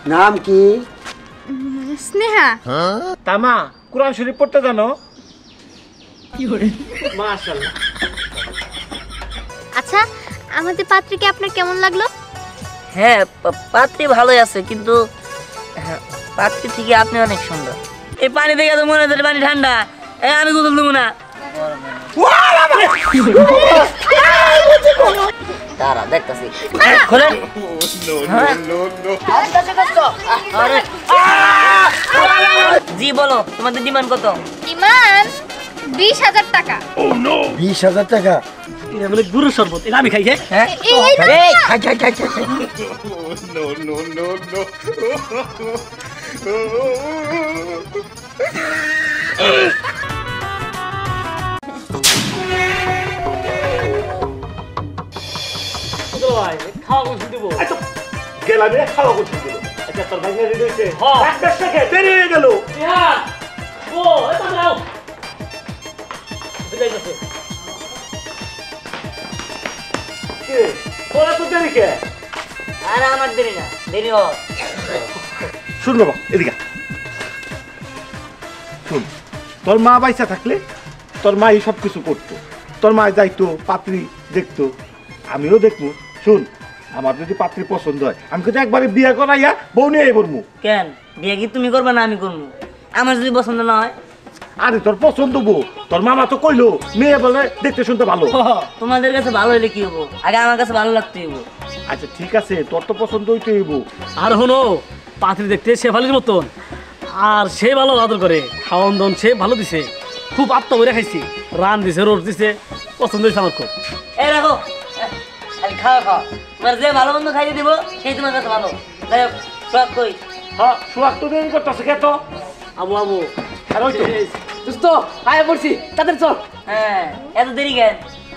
নাম কি? স্নেহা। তামা কুরআন শরীফ পড়তে জানো? মাশাআল্লাহ। আচ্ছা, আমাদের পাত্রীকে আপনার কেমন লাগলো? হ্যাঁ, পাত্রী ভালোই আছে, কিন্তু পাত্রী থেকে আপনি অনেক সুন্দর। এই পানি দেখে তো মনে হচ্ছে পানি ঠান্ডা। আমি গোসল দেবো না। দাঁড়া দেখতেছি। খোলেন। জি বলো, তোমাদের ডিমান্ড কত? ডিমান্ড 20,000 টাকা। 20,000 টাকা? এটা বলে গুরু শরবত, এটা আমি খাই। হ্যাঁ খাই। খাওয়া কোন দিব? গেলাম রে, খাওয়া কোন দিব? আচ্ছা তোর ভাই রেডি হইছে? হ্যাঁ, একটা সেকেন্ড দেরি হয়ে গেল। হ্যাঁ, ও এটা দাও। বুঝাই গেছে। কে তোরা তো দেরি কে? আরে আমার দেরি না, দেরি হোক। শুন বাবা, এদিকে শুন। তোর মা বাইসা থাকলে তোর মা এই সব কিছু করতো। তোর মা যাইতো, পাত্রী দেখতো, আমিও দেখবো। শুন, আমার যদি পাত্রী পছন্দ হয় আমি কিন্তু একবারে বিয়ে করাইয়া বউ নিয়ে বলবো। কেন বিয়ে কি তুমি করবে না আমি করবো? আমার যদি পছন্দ না হয়? আরে তোর পছন্দ বউ, তোর মামা তো কইলো মেয়ে বলে দেখতে শুনতে ভালো। তোমাদের কাছে ভালো হইলে কি হবো? আগে আমার কাছে ভালো লাগতে হইব। আচ্ছা ঠিক আছে, তোর তো পছন্দ হইতে হইব। আর হনো পাত্রী দেখতে শেফালির মতন, আর সে ভালো আদর করে, খাওয়ান দাওয়ান সে ভালো দিছে, খুব আত্মা করে খাইছি, রান দিছে, রোড দিছে, পছন্দ হয়েছে আমার খুব। এই রাখো, খালি খাওয়া খাওয়া। তোমার যে ভালো মন্দ খাইয়ে দিব সেই তোমার কাছে ভালো। যাই হোক, সোহাগ কই? হ্যাঁ, সোহাগ তো দেরি করতেছে কে তো? আবু আবু আর ওই তো দোস্ত আয় পড়ছি, তাদের চল। হ্যাঁ, এত দেরি কেন?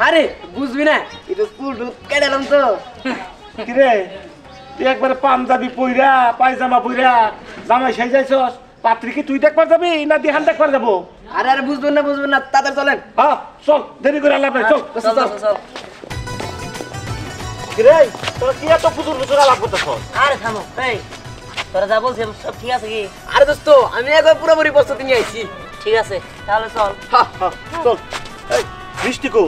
আরে বুঝবি না, এটা স্কুল কেডালাম তো। কিরে তুই একবারে পাঞ্জাবি পইরা পায়জামা পইরা জামাই সাইজাইছস, পাত্রী কি তুই দেখবার যাবি না দিহান দেখবার যাবো? আরে আরে বুঝবেন না, তাদের চলেন। হ্যাঁ চল, দেরি করে আল্লাহ চল। চল চল চল। কিরে তোরা কি এত ফুজুর আলাপ করতেছস? আরে থামো, এই তোরা যা বলছিস সব ঠিক আছে কি? আরে দোস্ত আমি একবার পুরোপুরি প্রস্তুতি নিয়ে আইছি। ঠিক আছে, তাহলে চল। চল। এই মিষ্টি কো?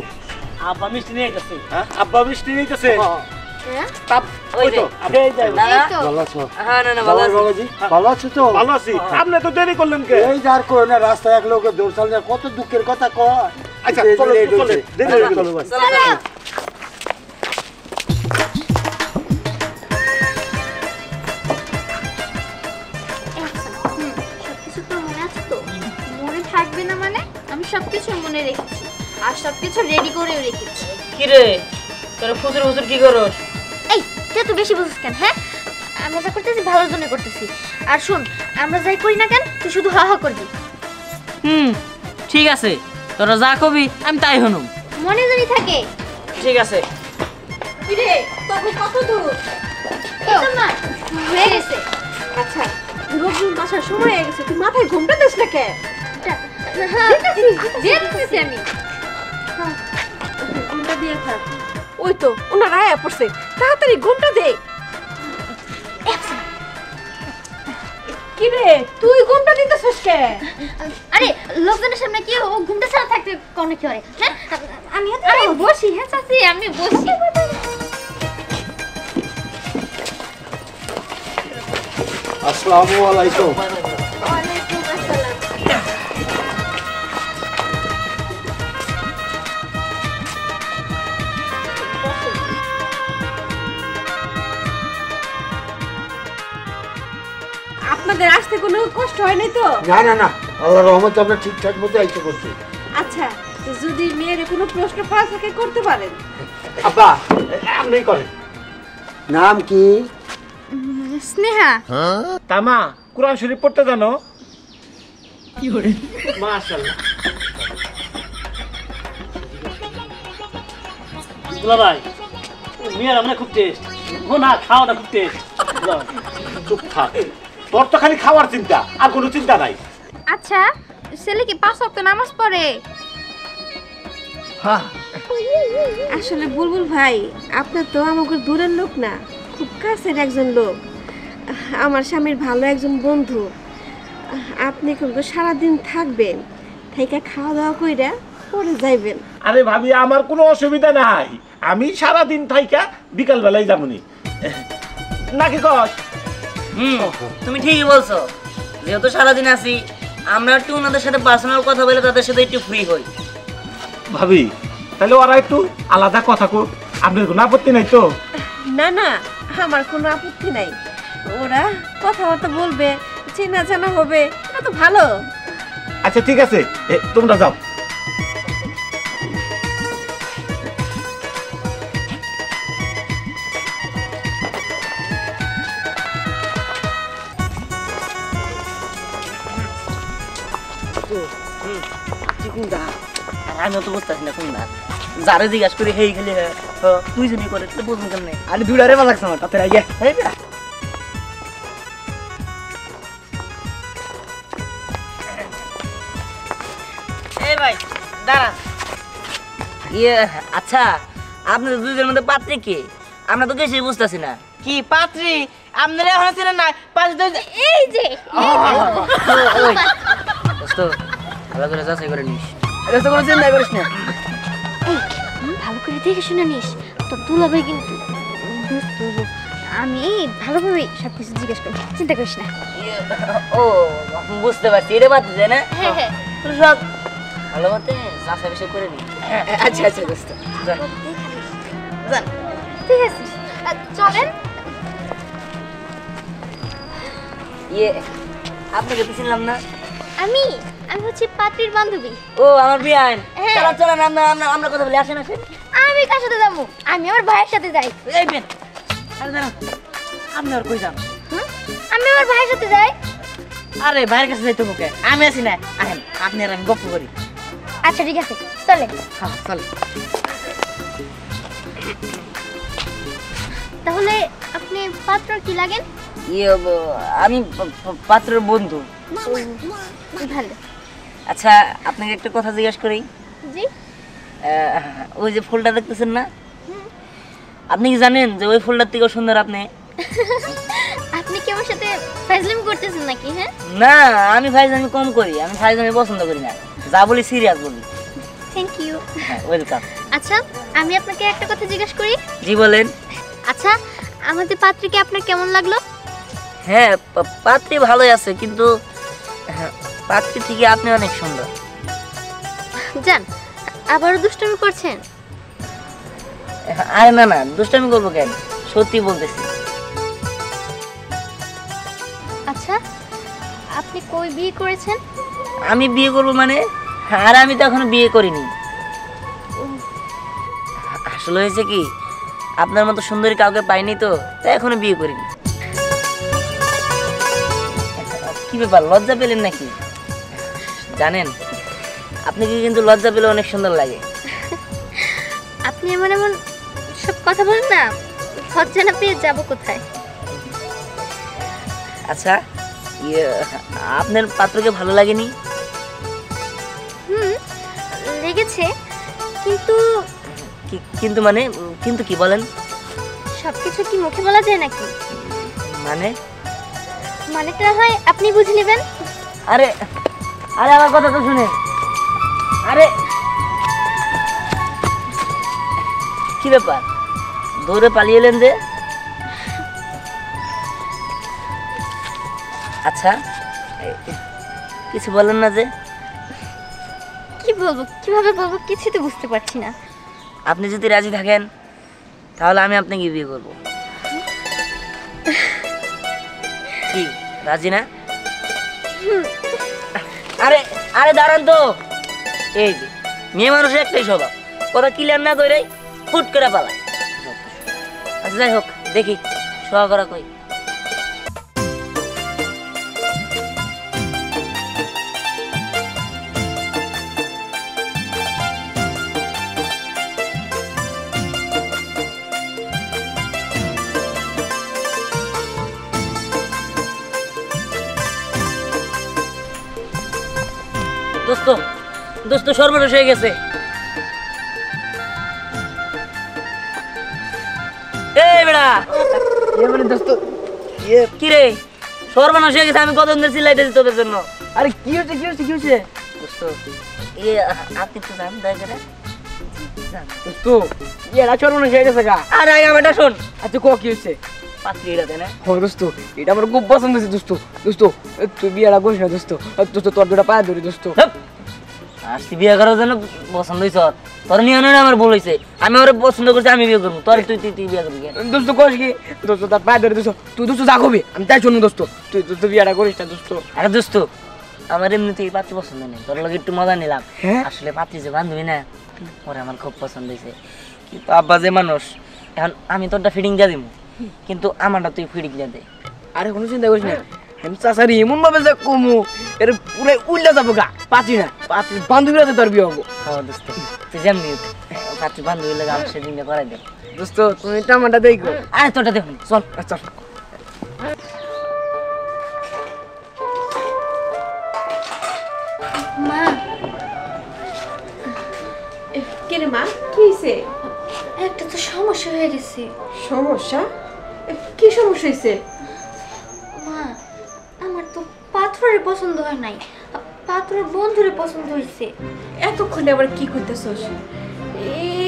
আব্বা মিষ্টি নিয়ে গেছে। হ্যাঁ, আব্বা মিষ্টি নিতেছে। হ্যাঁ? তাপ ওই ওই যে। তো আপনি এই যাই। দাদা? এই তো। ভালো আছো? হ্যাঁ, না না ভালো আছি। বাবাজি ভালো আছো তো? ভালো আছি। আপনি তো দেরি করলেন কে? এই যার কো না, রাস্তায় এক লোকের দৌড়াল না, কত দুঃখের কথা কয়। আচ্ছা চলো চলো, দেরি হয়ে গেল। চলো চলো। সবকিছু তো মনে আছে তো? মনে থাকবে না মানে? আমি সবকিছু মনে রেখেছি আর সবকিছু রেডি করেও রেখেছি। কি রে তোরা ফুসুর ফুসুর কি করস? এই তুই তো বেশি বুঝিস কেন? হ্যাঁ, আমরা যা করতেছি ভালোর জন্য করতেছি। আর শোন, আমরা যাই করি না কেন তুই শুধু হা হা করবি। ঠিক আছে, তোরা যা কবি আমি তাই হনুম। মনে জানি থাকে। ঠিক আছে। রে তখন কত দূর? এই তো মা হয়ে গেছে। আচ্ছা রোজুর বাসার সময় হয়ে গেছে, তুই মাথায় ঘুমটা দিস না কে? হ্যাঁ দেখতেছি আমি। ঘুমটা দিয়ে থাক। ওই তো ওনারা আয়া পড়ছে, তাড়াতাড়ি ঘুমটা দে। কি রে তুই ঘুমটা দিতেছিস কে? আরে লোকজনের সামনে কি ও ঘুমটা ছাড়া থাকতে কোন কি হয়? হ্যাঁ আমি বসি। হ্যাঁ চাচি আমি বসি। আসসালামু আলাইকুম। ওয়ালাইকুম আসসালাম। আপনাদের আসতে কোনো কষ্ট হয় নাই তো? না না না, আল্লাহর রহমতে আমরা ঠিকঠাক মতো আইতে করছি। আচ্ছা যদি মেয়ের কোনো প্রশ্ন পাওয়া থাকে করতে পারেন। আব্বা আপনি করেন। নাম কি? স্নেহা। তামা কুরআন শরীফ পড়তে জানো? মাশাআল্লাহ। দুলা ভাই মেয়ের আমরা খুব টেস্ট, ও না খাওয়াটা খুব টেস্ট। চুপ থাক, তোর তো খালি খাওয়ার চিন্তা আর কোনো চিন্তা নাই। আচ্ছা ছেলে কি 5 ওয়াক্ত নামাজ পড়ে? হ্যাঁ আসলে বুলবুল ভাই আপনার তো আমাকে দূরের লোক না, খুব কাছের একজন লোক। আমার স্বামীর ভালো একজন বন্ধু। আপনি কিন্তু সারাদিন থাকবেন, থেকে খাওয়া দাওয়া কইরা পরে যাইবেন। আরে ভাবি আমার কোনো অসুবিধা নাই, আমি সারাদিন থাইকা বিকাল বেলায় যাবনি নাকি কস? তুমি ঠিকই বলছো, যেহেতু সারাদিন আছি আমরা একটু ওনাদের সাথে পার্সোনাল কথা বলে তাদের সাথে একটু ফ্রি হই। ভাবি তাহলে ওরা একটু আলাদা কথা কো, আপনার কোনো আপত্তি নাই তো? না না, আমার কোনো আপত্তি নাই। ওরা কথাবার্তা বলবে, চেনা জানা হবে, এটা তো ভালো। আচ্ছা ঠিক আছে, তোমরা যাও। আমি তো বুঝতেছি না কোনটা, যারে জিজ্ঞাসা করি হেই খেলে তুই যদি করে বুঝুন কেমনে। আরে দুইটারে ভালো লাগছে আমার তাতে আগে এই ভাই দাঁড়া। আচ্ছা আপনাদের দুইজনের মধ্যে পাত্রী কে? আমরা তো কিছুই বুঝতেছি না। কি পাত্রী আপনারা এখন ছিলেন না পাত্রী তো এই যে দোস্ত ভালো করে যাচাই করে নিস। এত কোনো চিন্তা করিস না। ভালো করে দেখে শুনে নিস, তোর দুলাভাই কিন্তু দুষ্টু। আমি ভালোভাবে সবকিছু জিজ্ঞেস করবো, চিন্তা করিস না। ও বুঝতে পারছি, এটা পাত্রী তাই না? হ্যাঁ হ্যাঁ তুই সব ভালো মতে যাচাই বাছাই করে নিস। আচ্ছা আচ্ছা দোস্ত যান। ঠিক আছে, চলেন। আপনাকে তো চিনলাম না। আমি আমি হচ্ছি পাত্রীর বান্ধবী। ও আমার বিয়ান। হ্যাঁ। চলো চলেন আমরা কথা বলি, আসেন আসেন। আমি কার সাথে যাবো? আমি আমার ভাইয়ের সাথে যাই। এই বেন আরে দাঁড়ান, আপনি আর কই যান? হুম? আমি আমার ভাইয়ের সাথে যাই। আরে ভাইয়ের কাছে যাইতে মুখে আমি আছি না, আহেন আপনি আর আমি গপ্প করি। আচ্ছা ঠিক আছে, চলে। হ্যাঁ চল। তাহলে আপনি পাত্র কি লাগেন? আমি পাত্রের বন্ধু। ভালো। আচ্ছা আপনাকে একটা কথা জিজ্ঞাসা করি। জি। ওই যে ফুলটা দেখতেছেন না, আপনি কি জানেন যে ওই ফুলটার থেকেও সুন্দর আপনি? আপনি কি আমার সাথে ফাইজলামি করতেছেন নাকি? হ্যাঁ না, আমি ফাইজলামি কম করি, আমি ফাইজলামি পছন্দ করি না, যা বলি সিরিয়াস বলি। Thank you. ওয়েলকাম। আচ্ছা আমি আপনাকে একটা কথা জিজ্ঞেস করি। জি বলেন। আচ্ছা আমাদের পাত্রীকে আপনার কেমন লাগলো? হ্যাঁ পাত্রী ভালোই আছে, কিন্তু পাত্রী থেকে আপনি অনেক সুন্দর। জান আবারও দুষ্টামি করছেন? আরে না না, দুষ্টামি করবো কেন, সত্যি বলতেছি। আচ্ছা আপনি কই বিয়ে করেছেন? আমি বিয়ে করবো মানে? আর আমি তো এখনো বিয়ে করিনি। আসলে হয়েছে কি, আপনার মতো সুন্দরী কাউকে পাইনি তো, তাই এখনো বিয়ে করিনি। কি ব্যাপার, লজ্জা পেলেন নাকি? জানেন আপনাকে কিন্তু লজ্জা পেলে অনেক সুন্দর লাগে। আপনি এমন এমন সব কথা বলেন না, লজ্জা না পেয়ে যাবো কোথায়? আচ্ছা আপনার পাত্রকে ভালো লাগেনি? হুম লেগেছে, কিন্তু কিন্তু মানে কিন্তু কি বলেন? সবকিছু কি মুখে বলা যায় নাকি? মানে মানেটা হয় আপনি বুঝে নেবেন। আরে আরে আমার কথা তো শুনে। আরে কি ব্যাপার, দৌড়ে পালিয়ে এলেন যে? আচ্ছা কিছু বলেন না যে? কি বলবো, কিভাবে বলবো কিছুই তো বুঝতে পারছি না। আপনি যদি রাজি থাকেন তাহলে আমি আপনাকে বিয়ে করব। কি রাজি না? আরে আরে দাঁড়ান তো, এই যে মেয়ে মানুষের একটাই স্বভাব, কথা ক্লিয়ার না করে ফুট করে পালায়। আচ্ছা যাই হোক, দেখি সোয়া করা কই। দোস্ত দোস্ত সর্বনাশ হয়ে গেছে। এই বেড়া মানে দোস্ত কি রে সর্বনাশ হয়ে গেছে আমি কতদিন ধরে চিল্লাইতেছি তোদের জন্য আরে কি হচ্ছে দোস্ত আপনি তো জান দয়া করে দোস্ত এটা সর্বনাশ হয়ে গেছে গা। আরে আমারটা শোন আচ্ছা কি হচ্ছে? পাত্রী এটা দে না দোস্ত এটা আমার খুব পছন্দ হয়েছে দোস্ত। দোস্ত তুই বিয়েটা করিস না দোস্ত। দোস্ত তোর দুটা পায়ে ধরি দোস্ত। আসছি বিয়ে করার জন্য পছন্দ হয়েছ তোর নিয়ে নয় আমার ভুল হয়েছে আমি ওরা পছন্দ করছি আমি বিয়ে করবো তোর তুই তুই তুই বিয়ে করবি দোস্ত করিস কি দোস্ত তার পায়ে ধরে দোস্ত তুই দোস্ত যা কবি আমি তাই শুনুন দোস্ত তুই দোস্ত বিয়েটা করিস না দোস্ত। আরে দোস্ত আমার এমনিতেই পাত্রী পছন্দ নেই তোর লগে একটু মজা নিলাম হ্যাঁ? আসলে পাত্রী যে বান্ধবী না ওরা আমার খুব পছন্দ হয়েছে কিন্তু আব্বা যে মানুষ এখন আমি তোরটা ফিটিং দিয়ে দিব কিন্তু আমারটা তুই ফিটিং দিয়ে দে আরে কোনো চিন্তা করিস না আমি চাচারি এমন ভাবে যে কমু এর পুরো উল্টা যাবো গা পাচ্ছি না পাচ্ছি বান্ধবীরা তোর বিয়ে হবো। হ্যাঁ দোস্ত তুই যেমনি পাত্রী বান্ধবী লাগে আমার সেদিন করাই দে দোস্ত তুমি টামাটা দেখো। আরে তোরটা দেখুন চল আচ্ছা মা কে রে মা কি হয়েছে? একটা তো সমস্যা হয়ে গেছে। সমস্যা? কি সমস্যা হয়েছে? মা আমার তো পাথরের পছন্দ হয় নাই, পাথরের বন্ধুরে পছন্দ হয়েছে। এতক্ষণে আবার কি করতেছস?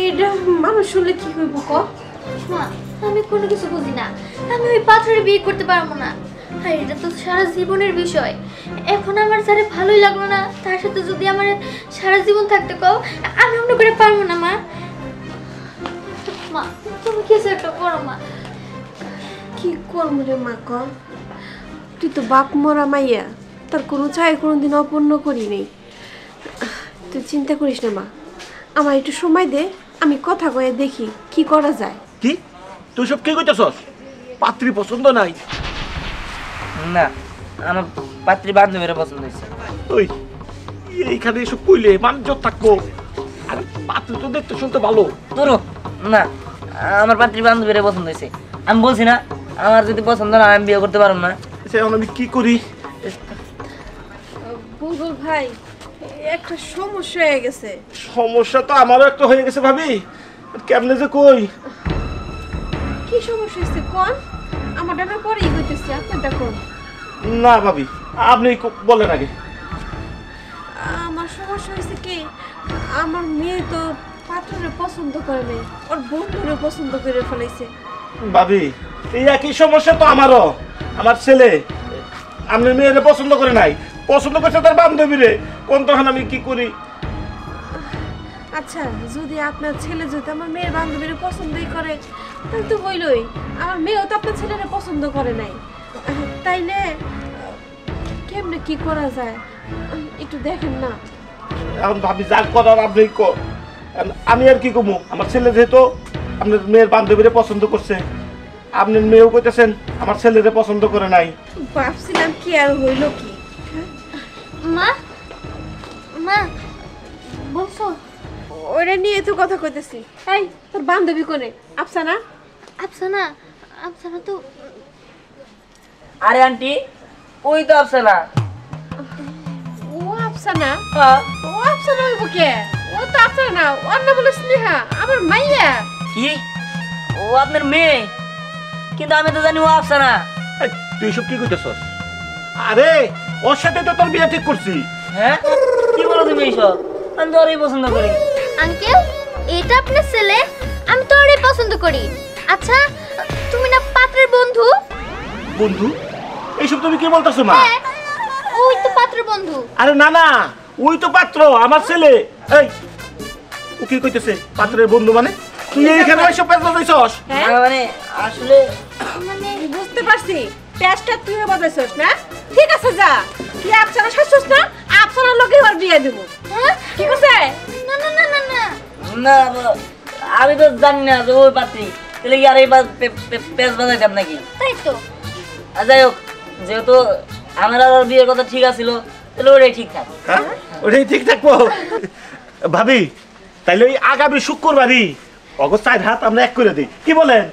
এটা মানুষ শুনলে কি হইব ক? মা আমি কোনো কিছু বুঝি না, আমি ওই পাথরের বিয়ে করতে পারবো না। আর এটা তো সারা জীবনের বিষয়। এখন আমার যারে ভালোই লাগলো না তার সাথে যদি আমার সারা জীবন থাকতে কও আমি অন্য করে পারবো না। মা মা তুমি কিছু একটা করো মা। কি করবো রে মা ক? তুই তো বাপ মরা মাইয়া, তার কোনো চাই কোনোদিন অপূর্ণ করি নেই। তুই চিন্তা করিস না মা, আমার একটু সময় দে, আমি কথা কয়ে দেখি কি করা যায়। কি তুই সব কি কইতেছস? পাত্রী পছন্দ নাই? না আমার পাত্রী বান্ধবীরা পছন্দ হয়েছে ওই এইখানে এসব কইলে বাণিজ্য থাকবো। আর পাত্রী তো দেখতে শুনতে ভালো। তোর না আমার পাত্রী বান্ধবীরা পছন্দ হয়েছে আমি বলছি না আমার যদি পছন্দ না আমি বিয়ে করতে পারবো না। সে এখন আমি কি করি? বুলবুল ভাই একটা সমস্যা হয়ে গেছে। সমস্যা তো আমারও একটা হয়ে গেছে ভাবি, কেমনে যে কই। কি সমস্যা হয়েছে কোন? আমার ডানা পরেই হইতেছে, আপনারটা কোন? না ভাবি আপনি বলেন আগে। আমার সমস্যা হয়েছে কি, আমার মেয়ে তো পাত্ররে পছন্দ করে নাই, ওর বন্ধুরে পছন্দ করে ফেলাইছে। ভাবি এই একই সমস্যা তো আমারও। আমার ছেলে আপনার মেয়েরে পছন্দ করে নাই, পছন্দ করছে তার বান্ধবীরে। কোন তখন আমি কি করি? আচ্ছা যদি আপনার ছেলে যদি আমার মেয়ের বান্ধবীরে পছন্দই করে তাহলে তো হইলই, আমার মেয়েও তো আপনার ছেলেরে পছন্দ করে নাই। তাইলে কেমনে কি করা যায় একটু দেখেন না। এখন ভাবি যা করার আপনি আমি আর কি কমু। আমার ছেলে যেহেতু আপনার মেয়ের বান্ধবীরে পছন্দ করছে, আপনার মেয়েও কইতেছেন আমার ছেলেরে পছন্দ করে নাই। ভাবছিলাম কি আর হইল কি। মা মা বলছো ওরা নিয়ে তো কথা কইতেছি। এই তোর বান্ধবী কোনে? আফসানা? আফসানা? আফসানা তো আরে আন্টি ওই তো আফসানা। ও আফসানা? হ্যাঁ ও আফসানা হইব কে? ও তো আফসানা না, ওর নাম হলো স্নেহা, আমার মাইয়া। কি ও আপনার মেয়ে? কিন্তু আমি তো জানি ও আফসানা। এই, তুই সব কি কইতেছস? আরে ওর সাথে তো তোর বিয়ে ঠিক করছি। হ্যাঁ কি বলো তুমি এইসব? আমি তো ওরই পছন্দ করি। আঙ্কেল এটা আপনার ছেলে, আমি তো ওরই পছন্দ করি। আচ্ছা তুমি না পাত্রের বন্ধু? বন্ধু? এইসব তুমি কি বলতেছো মা? হ্যাঁ ওই তো পাত্রের বন্ধু। আরে না না ওই তো পাত্র আমার ছেলে। এই ও কি কইতেছে পাত্রের বন্ধু মানে? তুই এইখানে এসব পেছনে দিছস? হ্যাঁ মানে আসলে মানে বুঝতে পারছি, পেঁয়াজটা তুইও বাজাইছস না? ঠিক আছে যা, তুই আফসানা শাসছস না, আফসানার লগে ওর বিয়ে দেব। হ্যাঁ ঠিক আছে? না না না না না না আমি তো জানি না যে ওই পাত্রী তাহলে কি আর এই পেঁচ বাজাইতাম নাকি? তাই তো। আর যাই হোক যেহেতু আমার আর ওর বিয়ের কথা ঠিক আছিল তাহলে ওটাই ঠিক থাক। হ্যাঁ ওটাই ঠিক থাকবো। ভাবি তাইলে ওই আগামী শুক্রবারই অগস্ট 4 হাত আমরা এক করে দিই, কি বলেন?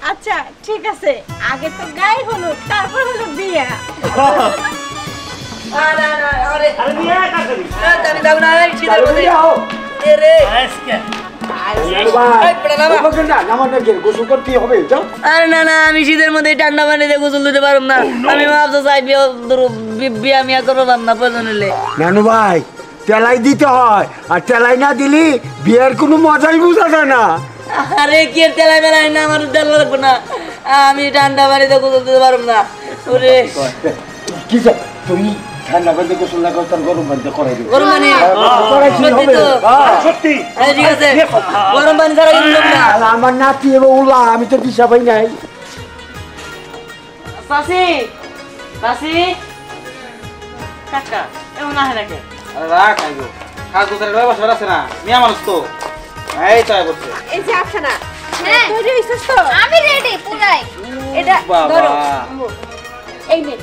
আচ্ছা ঠিক আছে, আগে তো গায়ে হলো তারপর হলো বিয়ে। আরে নিয়ে আয় তাড়াতাড়ি। আমি যাবো না এই শীতের তাহলে মধ্যে। বিয়ে হোক। এ রে গোসল করতে হবে যাও। আরে না না, আমি শীতের মধ্যে ঠান্ডা পানিতে গোসল দিতে পারব না। আমি ভাবতে চাই বিয়া মিয়া করবো না প্রয়োজন হলে। নানু ভাই তেলাই দিতে হয়, আর তেলাই না দিলি বিয়ের কোনো মজাই বোঝা যায় না। আরে কি তেলাই বেলাই না, আমার তেল লাগবে না, আমি ঠান্ডা পানিতে গোসল দিতে পারব না। ওরে কি তুমি ঠান্ডা পানিতে গোসল না করো, তার গরম পানিতে করাই দেবো। গরম পানি সত্যি তো? সত্যি আরে ঠিক আছে, গরম পানি ছাড়া কিন্তু না। আমার নাতি এবং উলা, আমি তো দিশা পাই নাই। চাচি চাচি কাকা এমন আহে নাকি? আরে রাখ আইগো, কাজ গোছানোর ব্যবস্থা আছে না, মিয়া মানুষ তো। এই তো আয় বলছে। এই যে আফসানা, হ্যাঁ তৈরি হইছিস তো? আমি রেডি পুরাই। এটা বাবা। ধরো এই নে,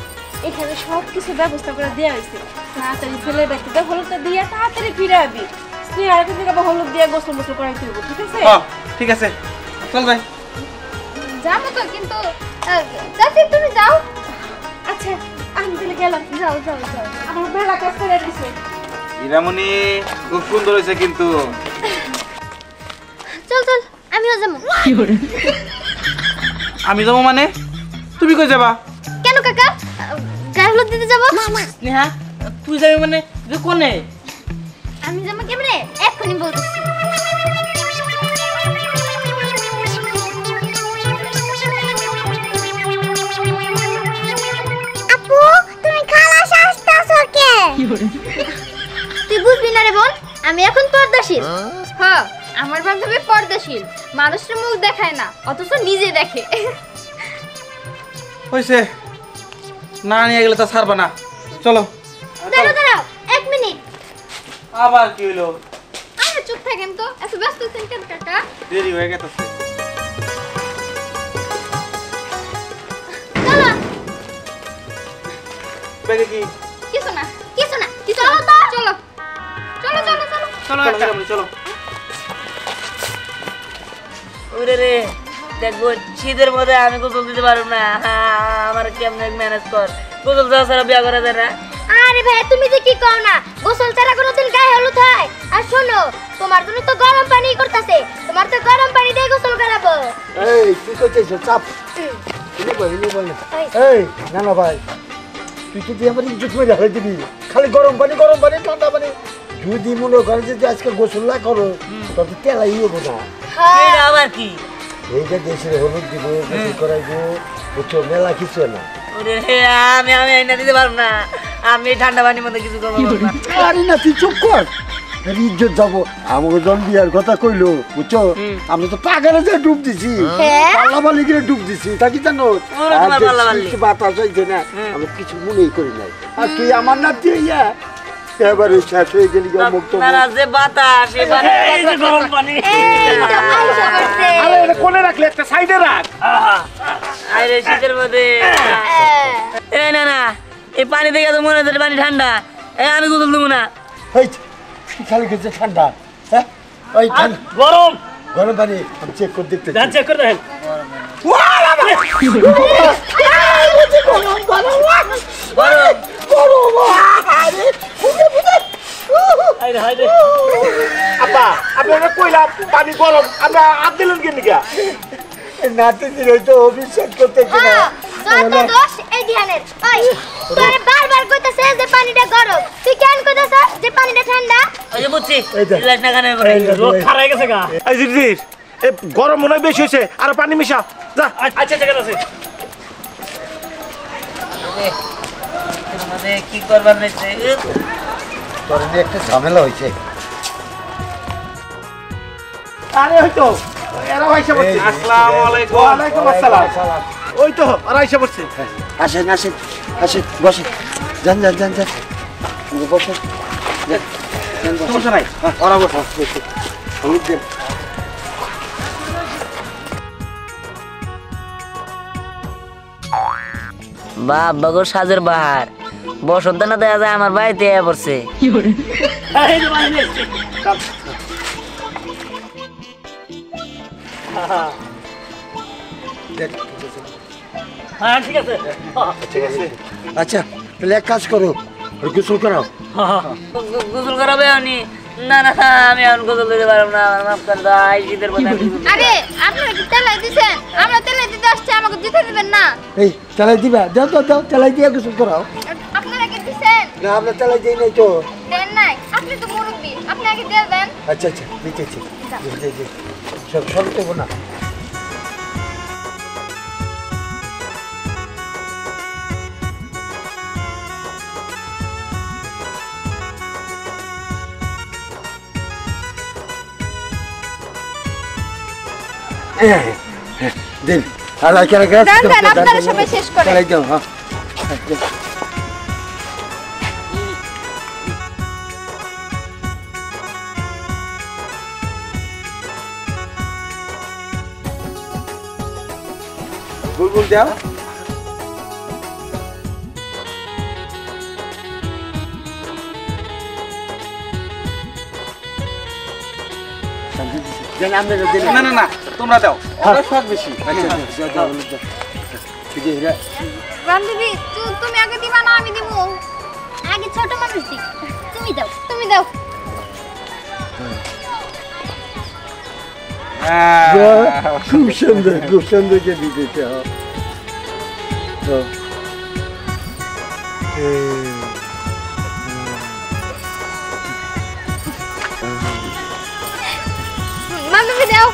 এখানে সব কিছু ব্যবস্থা করে দেওয়া হয়েছে। তাড়াতাড়ি ছেলের ব্যক্তিটা হলুদটা দিয়ে তাড়াতাড়ি ফিরে আবি। স্নেহ আরেকটা থেকে আবার হলুদ দিয়ে গোসল মোসল করাই তুলবো, ঠিক আছে? হ্যাঁ ঠিক আছে, চল ভাই। যাবো তো, কিন্তু চাচি তুমি যাও। আচ্ছা আমি তাহলে গেলাম। যাও যাও যাও, আমার মেলা কাজ করে দিছে। হীরামণি খুব সুন্দর হয়েছে কিন্তু। চল চল, আমিও যাবো। আমি যাবো মানে? তুমি কই যাবা? কেন কাকা, গায়ে হলুদ দিতে যাবো? স্নেহা তুই যাবি মানে তুই কোনে? আমি যাবো কেমনে এক্ষুনি বলতেছি। আপু তুমি খালাস আসতেছো কে? তুই বুঝবি না রে বোন, আমি এখন পর্দাশীল। হ্যাঁ আমার বান্ধবী পর্দাশীল, মানুষের মুখ দেখায় না অথচ নিজে দেখে। হয়েছে, না নিয়ে গেলে তা ছাড়বা না। চলো। দাঁড়াও দাঁড়াও, 1 মিনিট। আবার কি হইলো? আরে চুপ থাকেন তো, এত ব্যস্ত আছেন কেন কাকা? দেরি হয়ে গেছে। চলো। ব্যাগে কি? কিছু না কিছু না, চলো তো, চলো চলো চলো চলো। চলো হীরামণি, চলো। ওরে রে দেখবো শীতের মধ্যে আমি গোসল দিতে পারবো না। আমার কেমনে ম্যানেজ কর, গোসল ছাড়া বিয়া করা যায় না। আরে ভাই তুমি যে কি কও না, গোসল ছাড়া কোনোদিন গায়ে হলুদ হয়? আর শোনো, তোমার জন্য তো গরম পানি করতেছে, তোমার তো গরম পানি দিয়ে গোসল করাবো। এই তুই তো চাইছো চাপ, বল না। এই নানা ভাই তুই তো দিয়ে আমার ইজ্জত মেরে হয়ে দিবি। খালি গরম পানি ঠান্ডা পানি, যদি মনে করে যে আজকে গোসল না করো তবে তেলাই হবো না। এটা আবার কি? এইটা দেশের হলুদ দিব, গোসল করাইবো, বুঝছো, মেলা কিছু না। ওরে রে, আমি এনে দিতে পারবো না, আমি ঠান্ডা পানির মধ্যে কিছু করবো না। আরে না তুই চুপ কর, এর ইজ্জত যাবো। আমাকে জন বিয়ার কথা কইলো, বুঝছো, আমরা তো পাগারে যে ডুব দিছি, পাল্লা বালি করে ডুব দিছি, তা কি জানো? ওরে তোমার পাল্লা বালি। বাতাস হয়েছে না, আমরা কিছু মনেই করি নাই। আর তুই আমার না দিয়ে এবারে শেষ হয়ে গেলি মুক্ত। না না, যে বাতাস, এই বাতাস গরম পানি। আরে এটা কোনে রাখলে, একটা সাইডে রাখ। আরে শীতের মধ্যে এই না না, এই পানি দেখে তো মনে হচ্ছে পানি ঠান্ডা। আমি গোসল দেবো না। এই খালি গেছে ঠান্ডা, হ্যাঁ ওই গরম গরম পানি আমি চেক করে দেখতে যান, চেক করে দেখেন। হায়রে হায়রে, আপা আপনারা কইলাম পানি গরম, আমরা হাত দিলেন কেন গা? নাতি দিলে তো অভিষেক করতে কিনা যত দোষ এই ধ্যানের। ওই তোরে বারবার কইতাছে যে পানিটা গরম, তুই কেন কইতাছ যে পানিটা ঠান্ডা? ওই যে বুঝছি, এই দেখ। লাইট না কানে রোগ খারাই গেছে গা। এই জিনিস এ গরম মনে হয় বেশি হয়েছে, আর পানি মিশা যা। আচ্ছা ঠিক আছে। কি করবার নেছে? তোর নিয়ে একটা ঝামেলা হয়েছে। আরে হয়তো এরা আইসা পড়ছে। আসসালামু আলাইকুম। ওয়ালাইকুম আসসালাম। ওই তো আর আইসা পড়ছে। আসেন আসেন আসেন, বসেন, যান যান যান যান, বসেন, যান, যান, বসেন। সমস্যা নাই, ওরা বসো। হলুদ দেন। বাবা গো সাজের বাহার, বসন্ত না দেখা যায় আমার বাড়িতে পড়ছে। এই যে পানি নিয়ে এসছি। হ্যাঁ ঠিক আছে। আচ্ছা তাহলে এক কাজ করো, ওই গোসল করাও। গোসল করাবে উনি, না না না, আমি এখন গোসল দিতে পারবো না, আমার মাফ করে দাও, এই শীতের মধ্যে আমি গোসল দিতে আরে আপনারা কি তেলাই দিছেন? আমরা তেলাই দিতে আসছি, আমাকে দিতে দিবেন না? এই চালাই দিবা, দাও দাও দাও, চালাই দিয়ে গোসল করাও। আপনারা কি দিছেন? না আমরা চালাই দিই নাই তো। দেন নাই? আপনি তো মুরব্বি, আপনি আগে দিয়ে দেন। আচ্ছা আচ্ছা, দিতেছি, সব সব দেবো না। দিন আর আজকের গ্যাস দেন, দেন, আপনারা সবাই শেষ করেন। চালাই দাও। হ্যাঁ বুলবুল দাও। না না না, তোমরা দাও, ওরা শখ বেশি। বান্ধবী তুমি আগে দিবা না আমি দিব? আগে ছোট মানুষ দিক, তুমি দাও, তুমি দাও। খুব সুন্দর, খুব সুন্দর যে দিতেছে। বান্ধবী দাও।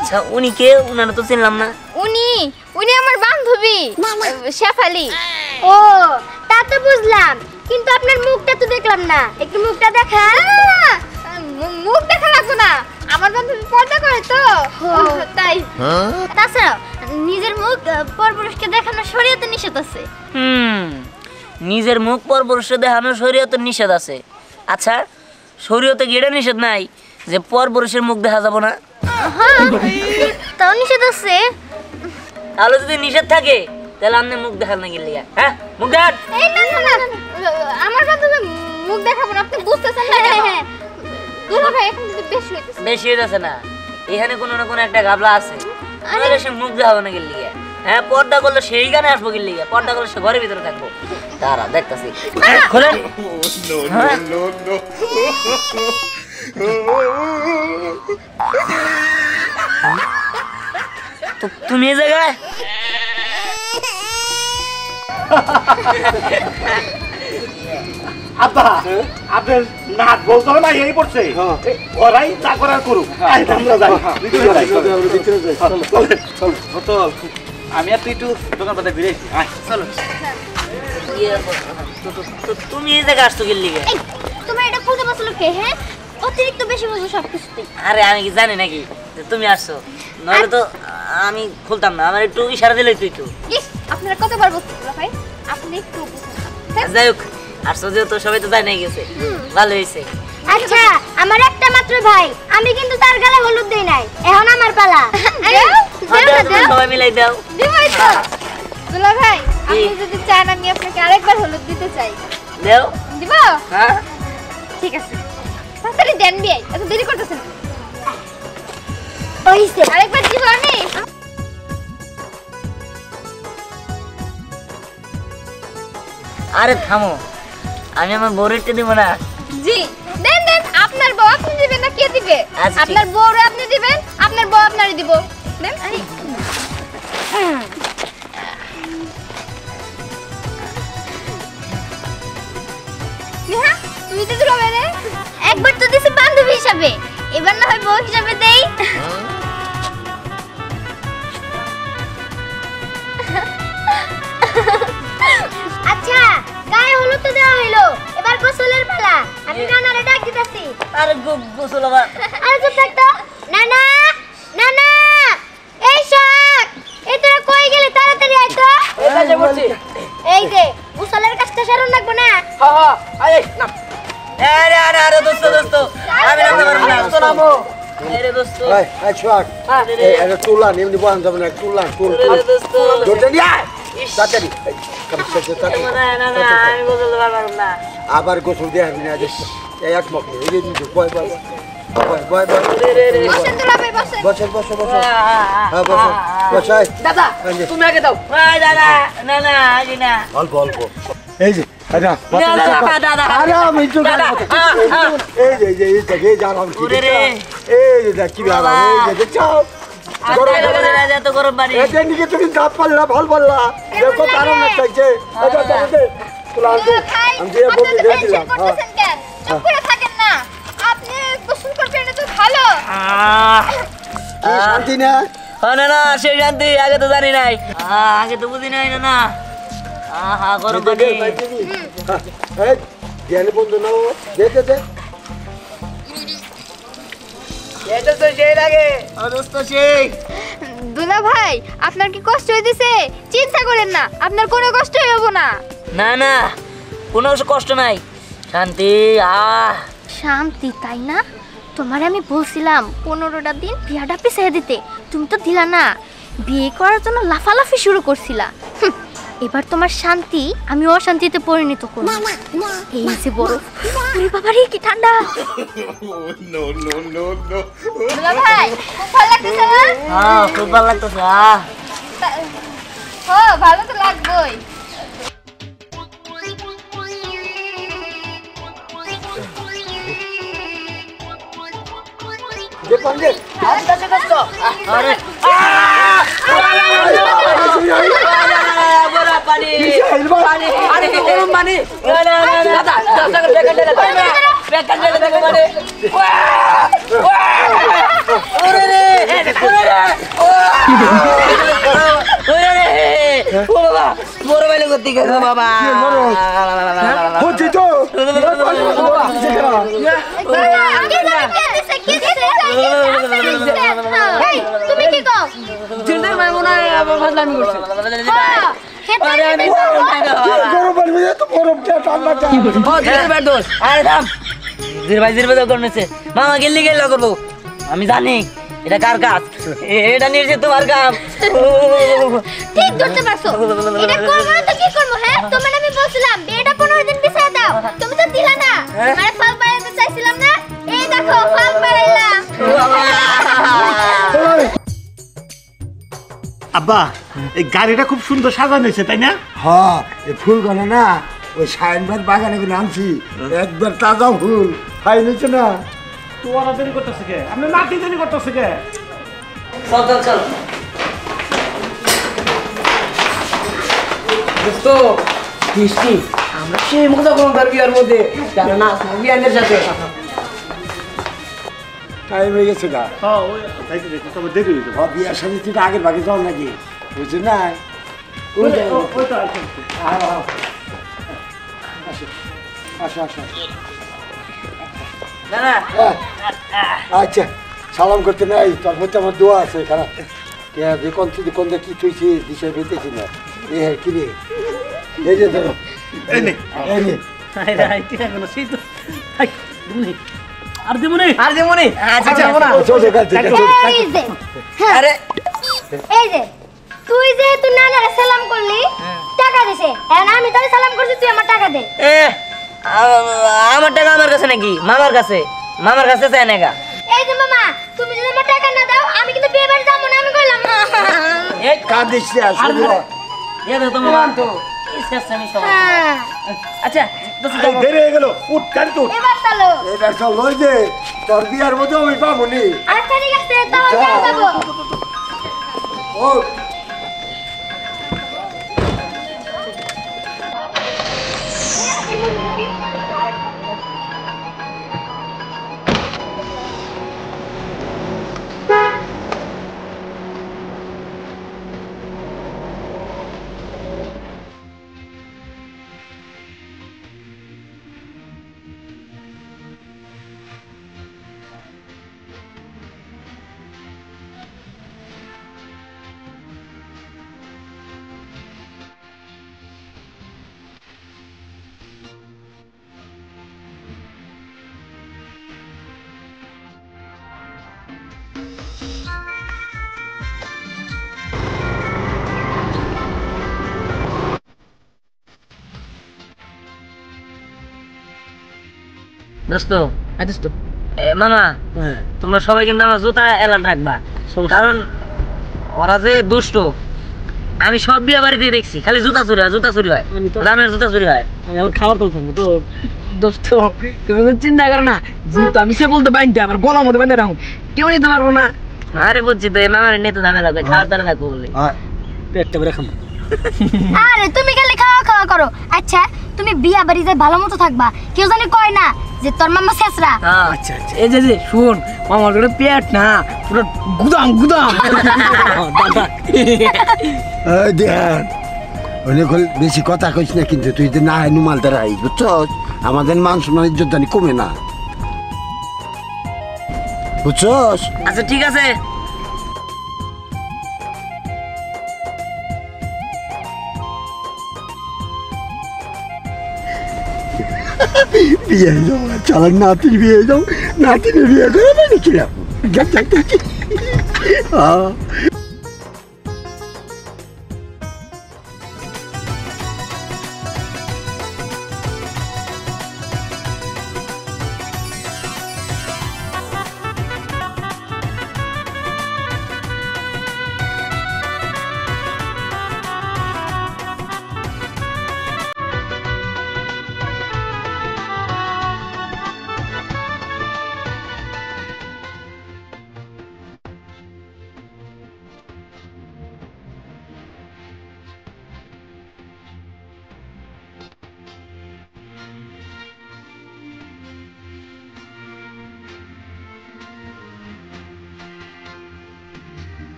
আচ্ছা উনি কে? উনারা তো চিনলাম না। উনি উনি আমার বান্ধবী শেফালি। ও তা তো বুঝলাম, কিন্তু আপনার মুখটা তো দেখলাম না, একটু মুখটা দেখা। মুখ দেখা লাগবে না, আমার বান্ধবী পর্দা করে তো তাই। তাছাড়া নিজের মুখ পরপুরুষকে দেখানো শরীয়তে নিষেধ আছে। নিজের মুখ পরপুরুষে দেখানো শরীয়তে নিষেধ আছে। আচ্ছা শরীয়তে কি এটা নিষেধ নাই যে পরপুরুষের মুখ দেখা যাব না? তাও নিষেধ আছে। তাহলে যদি নিষেধ থাকে তাহলে আপনি মুখ দেখান না গেলে, হ্যাঁ মুখ দেখান। এই না না না, আমার বান্ধবী মুখ দেখাবো না, আপনি বুঝতেছেন না কেন? দুলা ভাই এখন কিন্তু বেশি হইতেছে। বেশি হইতেছে না, এখানে কোনো না কোনো একটা গাবলা আছে, তাহলে সে মুখ দেখাবো না গেলে। হ্যাঁ পর্দা করলে সেই গানে আসবো গেলে, পর্দা করলে সে ঘরের ভিতরে থাকবো। তারা দেখতেছি খোলেন। তো তুমি এই জায়গায় আব্বা আপনার নাক বলতে হবে না, এই পড়ছে ওরাই তা করার করুক। আমরা যাই ভিতরে যাই। বোতল, আমি আর তুই একটু দোকান পাতা ঘুরে আসি। আয়, চলো। তুমি এই জায়গায় আসছো গেলি? এই তোমার এটা খুঁজে বসলো কে? হ্যাঁ অতিরিক্ত বেশি বুঝো সবকিছুতেই। আরে আমি কি জানি নাকি যে তুমি আসছো? নইলে তো আমি খুলতাম না, আমার একটু ইশারা দিলেই তুই তো। ইস আপনারা কতবার বলতে দুলা ভাই, আপনি একটু বুঝুন না। যাই হোক আসছো যেহেতু সবাই তো জানাই গেছে, ভালো হয়েছে। আচ্ছা আমার একটা মাত্র ভাই, আমি কিন্তু তার গালে হলুদ দেই নাই, এখন আমার পালা। সবাই মিলাই দাও। দিবই তো দুলা ভাই, আপনি যদি চান আমি আপনাকে আরেকবার হলুদ দিতে চাই। দাও। দিব? হ্যাঁ ঠিক আছে, তাড়াতাড়ি দেন বিয়াই, এত দেরি করতেছেন। ওইছে আরেকবার দিব আমি। আরে থামো, আমি আমার বউরেরটা দিব না। জি দেন দেন, আপনার বউ আপনি দিবেন না কে দিবে? আচ্ছা, ঠিক আপনার বউরে আপনি দিবেন, আপনার বউ আপনারই দিব। দেন। নেহা তুমি তো দিলো মেরে, একবার তো দিছি বান্ধবী হিসাবে, এবার না হয় বউ হিসাবে দেই। আচ্ছা গায়ে হলুদ তো দেওয়া হইলো, এবার গোসলের পালা। আমি নানারে ডাক দিতেছি। আরে গোসল আবার। আরে চুপ থাক তো। নানা নানা, এই শাক, এই তোরা কই গেলে? তাড়াতাড়ি আয় তো। এই কাজে করছি। এই যে গোসলের কাজটা সারুন লাগবো না? হ্যাঁ হ্যাঁ, আয় না। আরে আরে আরে দোস্ত দোস্ত, আমি নামতে পারবো না। তো নামো। আরে দোস্ত, এই এই শোক, এটা তুলান, এমনি বয়ান যাবে না, তুলান তুল তুল। আরে দোস্ত। ধরতে নিয়ে আয় তাড়াতাড়ি। এই, তাড়াতাড়ি। না না না, আমি গোসল পারবো না। আবার গোসল দিয়ে আসবি না, এই এক মক এই যে বয় বয় বয় বয় বয়। আসেন দুলা ভাই বসো বসো বসো হ্যাঁ বসো বসাই দাদা তুমি আগে দাও দাদা না না আগে না অল্প অল্প এই যে আচ্ছা দাদা আরে আমি তো এই যে এই যে এই যে আরাম কি এই যে দেখি আরাম এই যে চাও গরম পানি এটা নিকে তুমি দাপ পাল্লা ভাল পাল্লা দেখো আরাম না চাইছে আচ্ছা চলো তোলা আমি যে বলি দিলাম হ্যাঁ চুপ করে থাকেন না আপনি গোসল করবেন তো ভালো কি শান্তি না না না সেই শান্তি আগে তো জানি নাই আগে তো বুঝি নাই না আহা গরম পানি এই গেলে বন্ধু নাও দে দে দে এটা তো সেই লাগে অবস্থা সেই দুলা ভাই আপনার কি কষ্ট হইতেছে চিন্তা করেন না আপনার কোনো কষ্টই হবে না না না কোনো কষ্ট নাই শান্তি শান্তি তাই না তোমারে আমি বলছিলাম 15টা দিন বিয়াটা পিছিয়ে দিতে তুমি তো দিলা না বিয়ে করার জন্য লাফালাফি শুরু করছিলা এবার তোমার শান্তি আমি অশান্তিতে পরিণত করব এই যে বরফ ওরে বাবা রে কি ঠান্ডা নো নো নো নো দুলা ভাই খুব ভালো লাগতেছে না খুব ভালো লাগতেছে ভালো তো লাগবেই দে পাঙ্গে আরে বড় পানি পানি আরে গরম পানি দাদা দাদা বেকার দেখো মানে ওরে রে ও বাবা বড় বাইলে করতে গেল বাবা হচ্ছে তো তুমি কি কও জিন্দের মাইমুনা ফাজলামি করছে গরম পানি में तो গরম কে ঠান্ডা কে ও জিন্দের ভাই দোষ আরে থাম জির ভাই তো করনেছে মামা গেলি গেল করবো আমি জানি এটা কার কাজ এটা নির্জে তোমার কাম ঠিক ধরতে পারছো এটা করব না তো কি করব হ্যাঁ তোমার আমি বলছিলাম বিয়েটা 15 দিন পিছিয়ে দাও তুমি তো দিলা না মানে ফল বাড়াতে চাইছিলাম না এই দেখো ফল বাড়াইলাম আব্বা এই গাড়িটা খুব সুন্দর সাজানো হয়েছে তাই না হ্যাঁ এই ফুলগুলো না ওই সাইনবাদ বাগানে করে আনছি একবার তাজা ফুল খাই নিচ্ছে না তোরা দেরি করতেছে কে আপনি নাতি দেরি করতেছে কে চল চল চল দোস্ত বৃষ্টি আমরা সেই মজা করুন তার বিয়ার মধ্যে জানো না বিয়ানের সাথে টাইম হয়ে গেছে গা হ্যাঁ ওই তাইতে দেখি তবে দেরি হয়ে যাবে বিয়ার সাথে তুই আগের ভাগে যাও নাকি বুঝছি না ওইটা আসো আসো না না আচ্ছা সালাম করতে নাই তোর মধ্যে আমার দোয়া আছে খারাপ যে কোন থেকে কোন কি তুইছি দিশে পেতেছি না এ হ্যাঁ কি রে এই যে ধরো এই নে এই নে আরে আইতে না সেই তো তুমি আর দেমনে আচ্ছা না চল দেখা দেখা এই যে আরে এই যে তুই যে তুই নানারে সালাম করলি টাকা দিছে হ্যাঁ আমি তোরে সালাম করছি তুই আমার টাকা দে আমার টাকা আমার কাছে নাকি মামার কাছে চাই নাকা এই যে মামা তুমি যদি আমার টাকা না দাও আমি কিন্তু বিয়ে বাড়ি যাবো না আমি কইলাম এই কাঁদিস না আসলে এ তো মামা তো শেষ আমি সব আচ্ছা এই দেরি হয়ে গেল উঠ গাড়ি তো উঠ। এবার চলো এটা সব ওই যে তোর বিয়ার মধ্যে আমি পাবো নি আচ্ছা ঠিক আছে তাহলে যাবো ও দোস্ত দোস্ত মামা হ্যাঁ তোমরা সবাই কিন্তু আমার জুতা এলান রাখবা, কারণ ওরা যে দুষ্ট। আমি সব বিয়ে বাড়িতে দেখছি খালি জুতা চুরি হয়, জুতা চুরি হয়, দামের জুতা চুরি হয়। আমি আমার খাবার তো থাকবো তো। দোস্ত তুমি তো চিন্তা করো না, যেহেতু আমি সে বলতে পারি আমার গলার মধ্যে বাঁধে রাখুন, কেউ নিতে পারবো না। আরে বুঝছি তো, মামার নেতে দামে লাগবে, খাওয়ার দ্বারা থাকবো বলে। পেটটা বেড়ে খাম। আরে তুমি খালি খাওয়া খাওয়া করো। আচ্ছা তুমি বিয়া বাড়ি যাই ভালো মতো থাকবা, কেউ জানি কয় না যে তোর মামা শেষরা। আচ্ছা আচ্ছা এই যে শুন, মামার করে পেট না পুরো গুদাম গুদাম। দেখ অনেক বেশি কথা কইস না, কিন্তু তুই যে না হয় নুমাল দ্বারা আইস, বুঝছস? আমাদের মান সম্মান ইজ্জত জানি কমে না, বুঝছস? আচ্ছা ঠিক আছে। বিয়ে যাও, চালাক নাতির বিয়ে যাও, নাতিনের বিয়ে করে মানে ছিলাম।